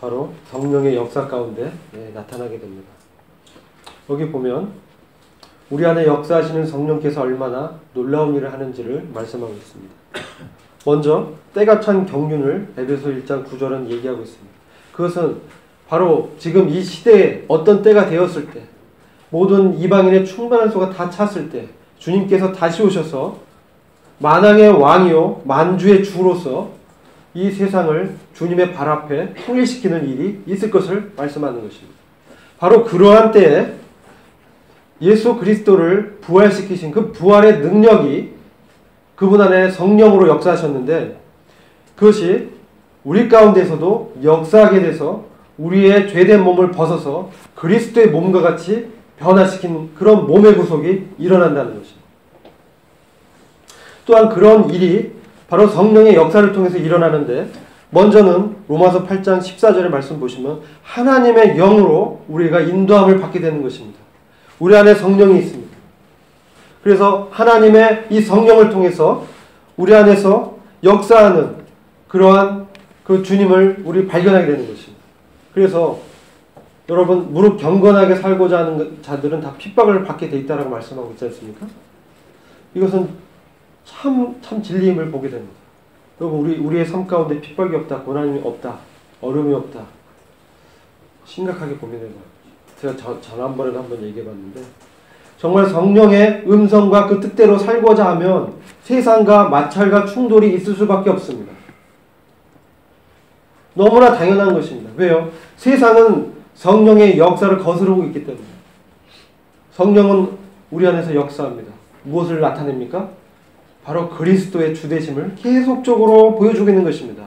바로 성령의 역사 가운데 나타나게 됩니다. 여기 보면 우리 안에 역사하시는 성령께서 얼마나 놀라운 일을 하는지를 말씀하고 있습니다. 먼저 때가 찬 경륜을 에베소 1장 9절은 얘기하고 있습니다. 그것은 바로 지금 이 시대에 어떤 때가 되었을 때, 모든 이방인의 충만한 수가 다 찼을 때 주님께서 다시 오셔서 만왕의 왕이요 만주의 주로서 이 세상을 주님의 발 앞에 통일시키는 일이 있을 것을 말씀하는 것입니다. 바로 그러한 때에 예수 그리스도를 부활시키신 그 부활의 능력이 그분 안에 성령으로 역사하셨는데, 그것이 우리 가운데서도 역사하게 돼서 우리의 죄된 몸을 벗어서 그리스도의 몸과 같이 변화시킨 그런 몸의 구속이 일어난다는 것입니다. 또한 그런 일이 바로 성령의 역사를 통해서 일어나는데, 먼저는 로마서 8장 14절의 말씀 보시면 하나님의 영으로 우리가 인도함을 받게 되는 것입니다. 우리 안에 성령이 있습니다. 그래서 하나님의 이 성령을 통해서 우리 안에서 역사하는 그러한 그 주님을 우리 발견하게 되는 것입니다. 그래서 여러분, 무릇 경건하게 살고자 하는 자들은 다 핍박을 받게 돼 있다라고 말씀하고 있지 않습니까? 이것은 참 진리임을 보게 됩니다. 여러분, 우리의 삶 가운데 핍박이 없다, 고난이 없다, 어려움이 없다, 심각하게 고민해봐요. 제가 지난번에도 한번 얘기해봤는데, 정말 성령의 음성과 그 뜻대로 살고자 하면 세상과 마찰과 충돌이 있을 수밖에 없습니다. 너무나 당연한 것입니다. 왜요? 세상은 성령의 역사를 거스르고 있기 때문에. 성령은 우리 안에서 역사합니다. 무엇을 나타냅니까? 바로 그리스도의 주되심을 계속적으로 보여주고 있는 것입니다.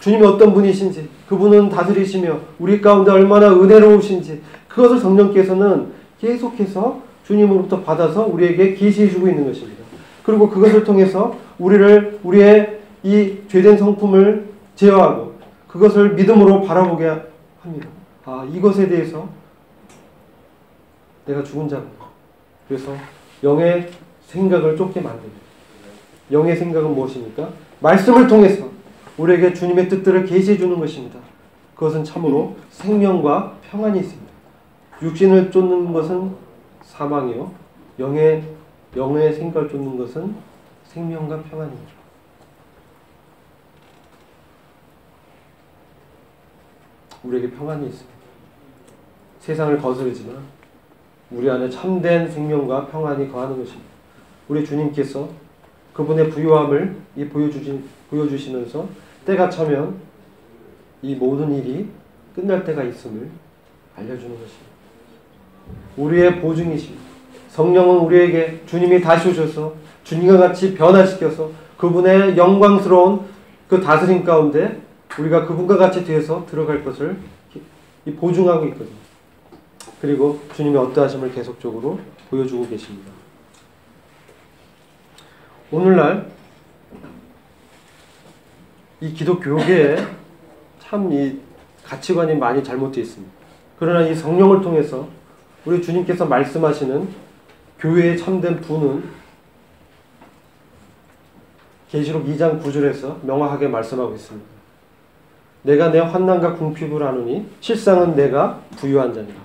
주님이 어떤 분이신지, 그분은 다스리시며 우리 가운데 얼마나 은혜로우신지, 그것을 성령께서는 계속해서 주님으로부터 받아서 우리에게 계시해 주고 있는 것입니다. 그리고 그것을 통해서 우리의 이 죄된 성품을 제어하고 그것을 믿음으로 바라보게 합니다. 이것에 대해서 내가 죽은 자구나. 그래서 영의 생각을 쫓게 만듭니다. 영의 생각은 무엇입니까? 말씀을 통해서 우리에게 주님의 뜻들을 계시해 주는 것입니다. 그것은 참으로 생명과 평안이 있습니다. 육신을 쫓는 것은 사망이요, 영의 생각을 쫓는 것은 생명과 평안입니다. 우리에게 평안이 있습니다. 세상을 거스르지만 우리 안에 참된 생명과 평안이 거하는 것입니다. 우리 주님께서 그분의 부유함을 보여주시면서 때가 차면 이 모든 일이 끝날 때가 있음을 알려주는 것입니다. 우리의 보증이십니다. 성령은 우리에게 주님이 다시 오셔서 주님과 같이 변화시켜서 그분의 영광스러운 그 다스림 가운데 우리가 그분과 같이 되어서 들어갈 것을 보증하고 있거든요. 그리고 주님의 어떠하심을 계속적으로 보여주고 계십니다. 오늘날 이 기독교계에 참 이 가치관이 많이 잘못되어 있습니다. 그러나 이 성령을 통해서 우리 주님께서 말씀하시는 교회의 참된 부는 계시록 2장 9절에서 명확하게 말씀하고 있습니다. 내가 내 환난과 궁핍을 아노니 실상은 내가 부유한 자니라.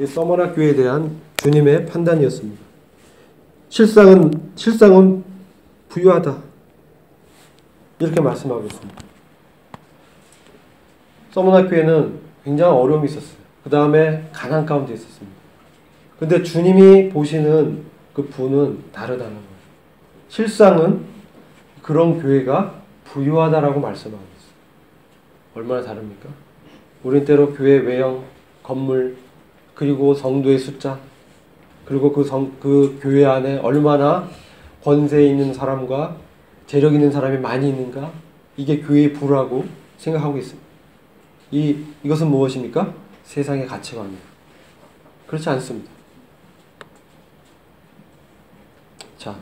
이 서머나 교회에 대한 주님의 판단이었습니다. 실상은 부유하다, 이렇게 말씀하고 있습니다. 서머나 교회는 굉장히 어려움이 있었어요. 그 다음에 가난 가운데 있었습니다. 근데 주님이 보시는 그 부는 다르다는 거예요. 실상은 그런 교회가 부유하다라고 말씀하고 있어요. 얼마나 다릅니까? 우린 때로 교회 외형, 건물, 그리고 성도의 숫자, 그리고 그 교회 안에 얼마나 권세 있는 사람과 재력 있는 사람이 많이 있는가, 이게 교회의 부라고 생각하고 있습니다. 이것은 무엇입니까? 세상의 가치관입니다. 그렇지 않습니다. 자,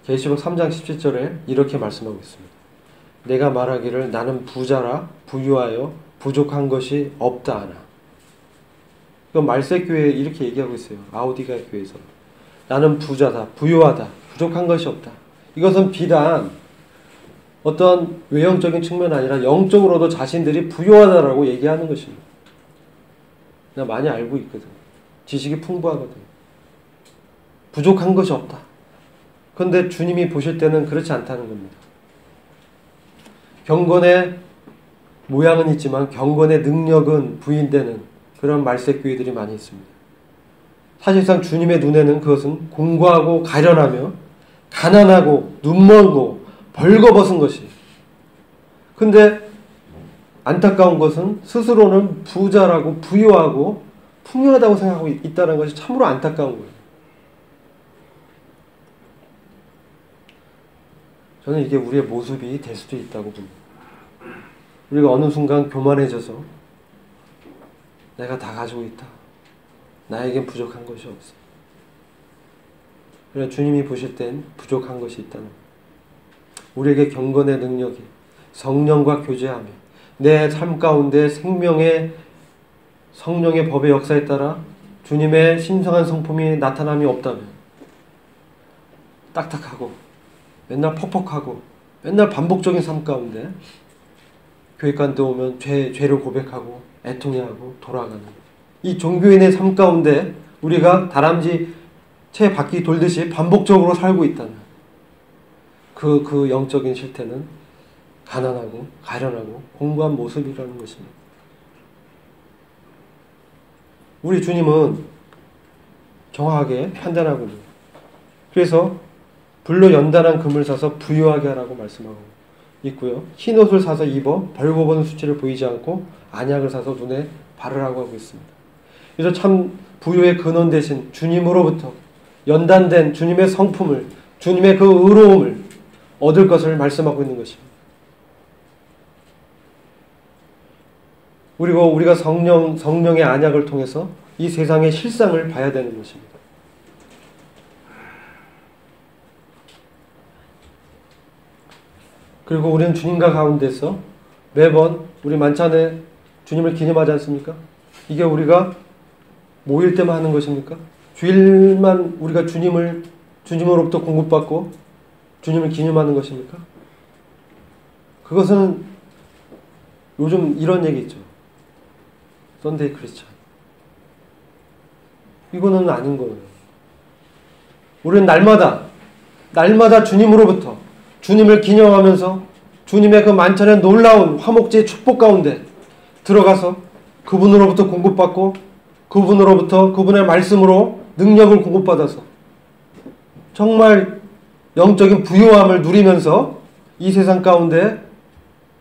계시록 3장 17절에 이렇게 말씀하고 있습니다. 내가 말하기를 나는 부자라 부유하여 부족한 것이 없다 하나. 이건 말세 교회에 이렇게 얘기하고 있어요. 아우디가 교회에서. 나는 부자다, 부유하다, 부족한 것이 없다. 이것은 비단 어떤 외형적인 측면 아니라 영적으로도 자신들이 부유하다라고 얘기하는 것입니다. 나 많이 알고 있거든. 지식이 풍부하거든. 부족한 것이 없다. 그런데 주님이 보실 때는 그렇지 않다는 겁니다. 경건의 모양은 있지만 경건의 능력은 부인되는 그런 말세 교회들이 많이 있습니다. 사실상 주님의 눈에는 그것은 공고하고 가련하며 가난하고 눈멀고 벌거벗은 것이. 근데 안타까운 것은 스스로는 부자라고 부유하고 풍요하다고 생각하고 있다는 것이 참으로 안타까운 거예요. 저는 이게 우리의 모습이 될 수도 있다고 봅니다. 우리가 어느 순간 교만해져서 내가 다 가지고 있다. 나에겐 부족한 것이 없어. 그러나 주님이 보실 땐 부족한 것이 있다는 거예요. 우리에게 경건의 능력이 성령과 교제하며 내 삶 가운데 생명의 성령의 법의 역사에 따라 주님의 신성한 성품이 나타남이 없다면 딱딱하고 맨날 퍽퍽하고 맨날 반복적인 삶 가운데 교회 가운데 오면 죄를 고백하고 애통해하고 돌아가는 이 종교인의 삶 가운데 우리가 다람쥐 채 바퀴 돌듯이 반복적으로 살고 있다는 그 영적인 실태는 가난하고 가련하고 공고한 모습이라는 것입니다. 우리 주님은 정확하게 판단하고 있습니다. 그래서 불로 연단한 금을 사서 부유하게 하라고 말씀하고 있고요. 흰 옷을 사서 입어 벌거벗은 수치를 보이지 않고 안약을 사서 눈에 바르라고 하고 있습니다. 그래서 참 부유의 근원 대신 주님으로부터 연단된 주님의 성품을, 주님의 그 의로움을 얻을 것을 말씀하고 있는 것입니다. 그리고 우리가 성령의 안약을 통해서 이 세상의 실상을 봐야 되는 것입니다. 그리고 우리는 주님과 가운데서 매번 우리 만찬에 주님을 기념하지 않습니까? 이게 우리가 모일 때만 하는 것입니까? 주일만 우리가 주님으로부터 공급받고 주님을 기념하는 것입니까? 그것은 요즘 이런 얘기 있죠. 썬데이 크리스천. 이거는 아닌 거예요. 우리는 날마다 주님으로부터 주님을 기념하면서 주님의 그 만찬의 놀라운 화목제의 축복 가운데 들어가서 그분으로부터 공급받고 그분으로부터 그분의 말씀으로 능력을 공급받아서 정말 영적인 부유함을 누리면서 이 세상 가운데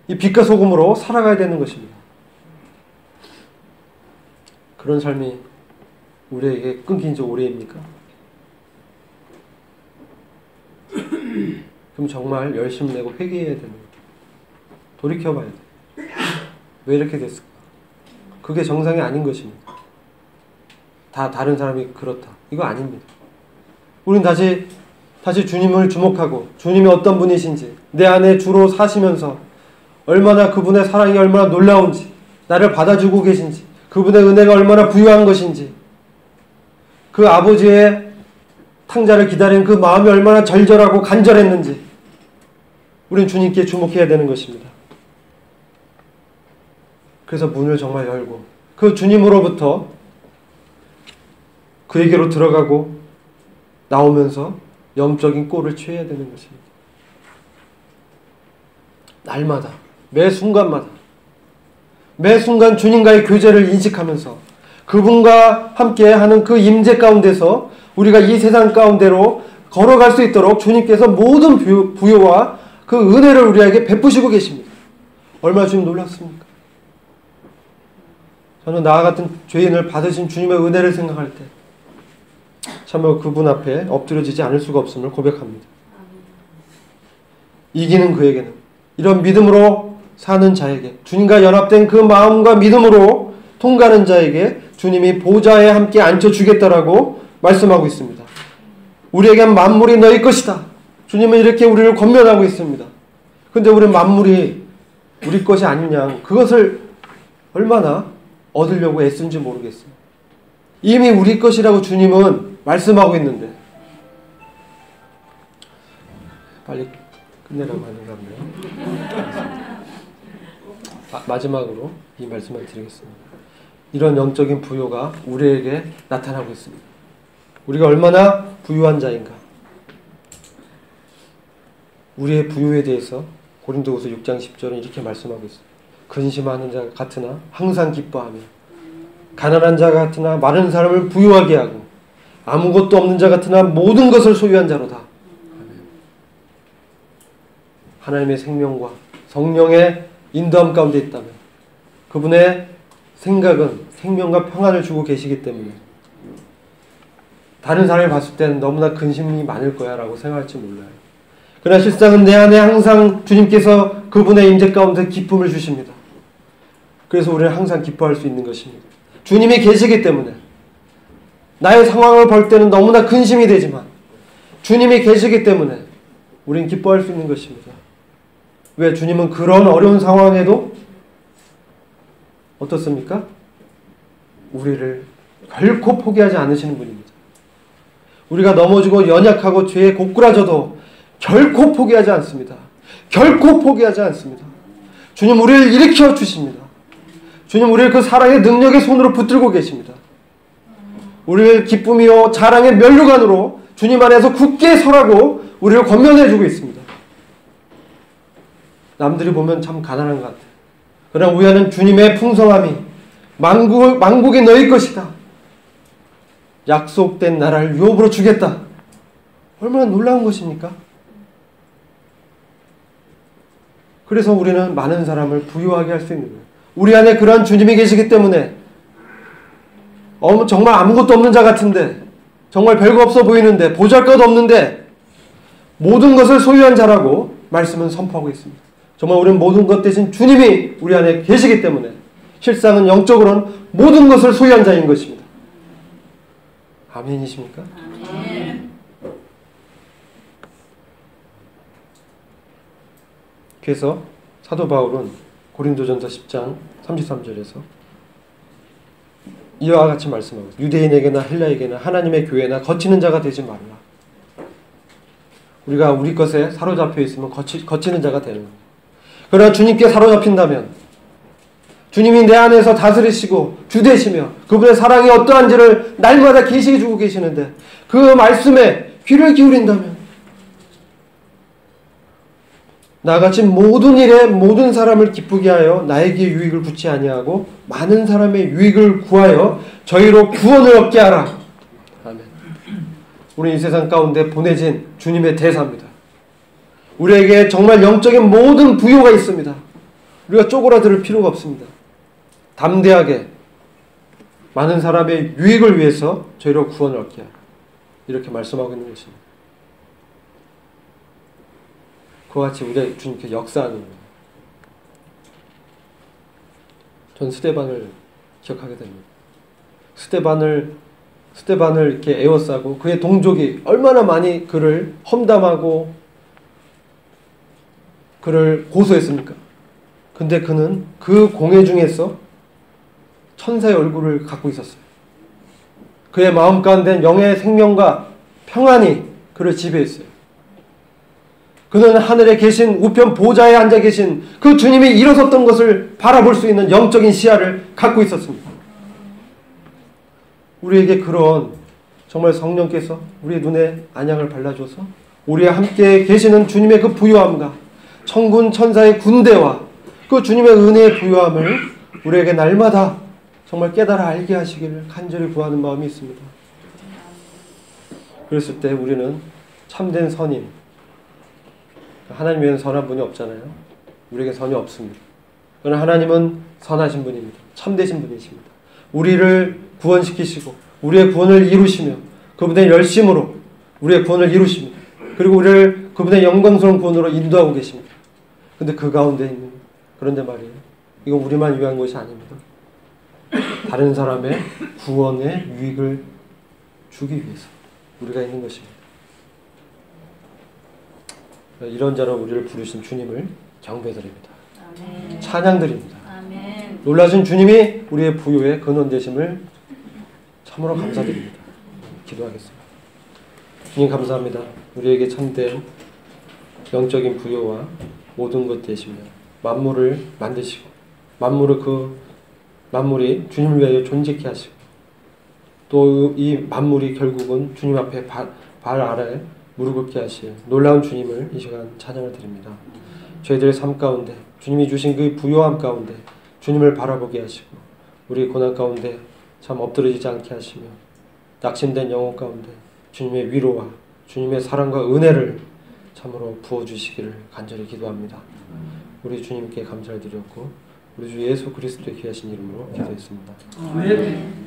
이 빛과 소금으로 살아가야 되는 것입니다. 그런 삶이 우리에게 끊긴 지 오래입니까? 그럼 정말 열심히 내고 회개해야 되는 거예요. 돌이켜봐야 돼요. 왜 이렇게 됐을까? 그게 정상이 아닌 것입니다. 다 다른 사람이 그렇다. 이거 아닙니다. 우리는 다시 주님을 주목하고 주님이 어떤 분이신지 내 안에 주로 사시면서 얼마나 그분의 사랑이 얼마나 놀라운지 나를 받아주고 계신지 그분의 은혜가 얼마나 부유한 것인지 그 아버지의 탕자를 기다리는 그 마음이 얼마나 절절하고 간절했는지 우리는 주님께 주목해야 되는 것입니다. 그래서 문을 정말 열고 그 주님으로부터 그에게로 들어가고 나오면서 영적인 꼴을 취해야 되는 것입니다. 날마다 매 순간마다 매 순간 주님과의 교제를 인식하면서 그분과 함께 하는 그 임재 가운데서 우리가 이 세상 가운데로 걸어갈 수 있도록 주님께서 모든 부요와 그 은혜를 우리에게 베푸시고 계십니다. 얼마나 주님 놀랐습니까? 저는 나와 같은 죄인을 받으신 주님의 은혜를 생각할 때 참으로 그분 앞에 엎드려지지 않을 수가 없음을 고백합니다. 이기는 그에게는 이런 믿음으로 사는 자에게 주님과 연합된 그 마음과 믿음으로 통과하는 자에게 주님이 보좌에 함께 앉혀주겠다라고 말씀하고 있습니다. 우리에겐 만물이 너희 것이다. 주님은 이렇게 우리를 권면하고 있습니다. 근데 우리 만물이 우리 것이 아닌 양 그것을 얼마나 얻으려고 애쓴지 모르겠어요. 이미 우리 것이라고 주님은 말씀하고 있는데 빨리 끝내라고 하는가 보네요. 마지막으로 이 말씀을 드리겠습니다. 이런 영적인 부요가 우리에게 나타나고 있습니다. 우리가 얼마나 부유한 자인가. 우리의 부요에 대해서 고린도후서 6장 10절은 이렇게 말씀하고 있습니다. 근심하는 자 같으나 항상 기뻐하며 가난한 자 같으나 많은 사람을 부유하게 하고 아무것도 없는 자 같으나 모든 것을 소유한 자로다. 하나님의 생명과 성령의 인도함 가운데 있다면 그분의 생각은 생명과 평안을 주고 계시기 때문에 다른 사람이 봤을 때는 너무나 근심이 많을 거야 라고 생각할지 몰라요. 그러나 실상은 내 안에 항상 주님께서 그분의 임재 가운데 기쁨을 주십니다. 그래서 우리는 항상 기뻐할 수 있는 것입니다. 주님이 계시기 때문에 나의 상황을 볼 때는 너무나 근심이 되지만 주님이 계시기 때문에 우리는 기뻐할 수 있는 것입니다. 왜? 주님은 그런 어려운 상황에도 어떻습니까? 우리를 결코 포기하지 않으시는 분입니다. 우리가 넘어지고 연약하고 죄에 고꾸라져도 결코 포기하지 않습니다. 결코 포기하지 않습니다. 주님 우리를 일으켜 주십니다. 주님 우리를 그 사랑의 능력의 손으로 붙들고 계십니다. 우리를 기쁨이요 자랑의 면류관으로 주님 안에서 굳게 서라고 우리를 권면해 주고 있습니다. 남들이 보면 참 가난한 것 같아요. 그러나 우리는 주님의 풍성함이 만국이 너희 것이다. 약속된 나라를 유업으로 주겠다. 얼마나 놀라운 것입니까? 그래서 우리는 많은 사람을 부유하게 할 수 있는 거예요. 우리 안에 그러한 주님이 계시기 때문에 정말 아무것도 없는 자 같은데 정말 별거 없어 보이는데 보잘것없는데 모든 것을 소유한 자라고 말씀은 선포하고 있습니다. 정말 우리는 모든 것 대신 주님이 우리 안에 계시기 때문에 실상은 영적으로는 모든 것을 소유한 자인 것입니다. 아멘이십니까? 아멘. 그래서 사도 바울은 고린도전서 10장 33절에서 이와 같이 말씀하고 유대인에게나 헬라에게나 하나님의 교회나 거치는 자가 되지 말라. 우리가 우리 것에 사로잡혀 있으면 거치는 자가 되는 거예요. 그러나 주님께 사로잡힌다면 주님이 내 안에서 다스리시고 주되시며 그분의 사랑이 어떠한지를 날마다 계시해 주고 계시는데 그 말씀에 귀를 기울인다면 나같이 모든 일에 모든 사람을 기쁘게 하여 나에게 유익을 붙지 아니하고 많은 사람의 유익을 구하여 저희로 구원을 얻게 하라. 아멘. 우리는 이 세상 가운데 보내진 주님의 대사입니다. 우리에게 정말 영적인 모든 부요가 있습니다. 우리가 쪼그라들 필요가 없습니다. 담대하게 많은 사람의 유익을 위해서 저희로 구원을 얻게 하라. 이렇게 말씀하고 있는 것입니다. 그와 같이 우리가 주님께 역사하는 거예요. 전 스데반을 기억하게 됩니다. 스데반을 이렇게 에워싸고 그의 동족이 얼마나 많이 그를 험담하고 그를 고소했습니까? 근데 그는 그 공회 중에서 천사의 얼굴을 갖고 있었어요. 그의 마음 가운데 영의 생명과 평안이 그를 지배했어요. 그는 하늘에 계신 우편 보좌에 앉아 계신 그 주님이 일어섰던 것을 바라볼 수 있는 영적인 시야를 갖고 있었습니다. 우리에게 그런 정말 성령께서 우리의 눈에 안양을 발라줘서 우리와 함께 계시는 주님의 그 부요함과 천군 천사의 군대와 그 주님의 은혜의 부요함을 우리에게 날마다 정말 깨달아 알게 하시기를 간절히 구하는 마음이 있습니다. 그랬을 때 우리는 참된 선임, 하나님 외에는 선한 분이 없잖아요. 우리에게 선이 없습니다. 그러나 하나님은 선하신 분입니다. 참되신 분이십니다. 우리를 구원시키시고 우리의 구원을 이루시며 그분의 열심으로 우리의 구원을 이루십니다. 그리고 우리를 그분의 영광스러운 구원으로 인도하고 계십니다. 근데 그 가운데 있는 그런데 말이에요. 이건 우리만 위한 것이 아닙니다. 다른 사람의 구원에 유익을 주기 위해서 우리가 있는 것입니다. 이런저런 우리를 부르신 주님을 경배드립니다. 아멘. 찬양드립니다. 아멘. 놀라신 주님이 우리의 부요의 근원 되심을 참으로 감사드립니다. 기도하겠습니다. 주님 감사합니다. 우리에게 참된 영적인 부요와 모든 것 되시며 만물을 만드시고 만물이 주님을 위하여 존재케 하시고 또 이 만물이 결국은 주님 앞에 발 아래 무릎 꿇게 하실 놀라운 주님을 이 시간 찬양을 드립니다. 저희들의 삶 가운데 주님이 주신 그 부요함 가운데 주님을 바라보게 하시고 우리 고난 가운데 참 엎드러지지 않게 하시며 낙심된 영혼 가운데 주님의 위로와 주님의 사랑과 은혜를 참으로 부어주시기를 간절히 기도합니다. 우리 주님께 감사를 드렸고 우리 주 예수 그리스도의 귀하신 이름으로 기도했습니다. 아멘.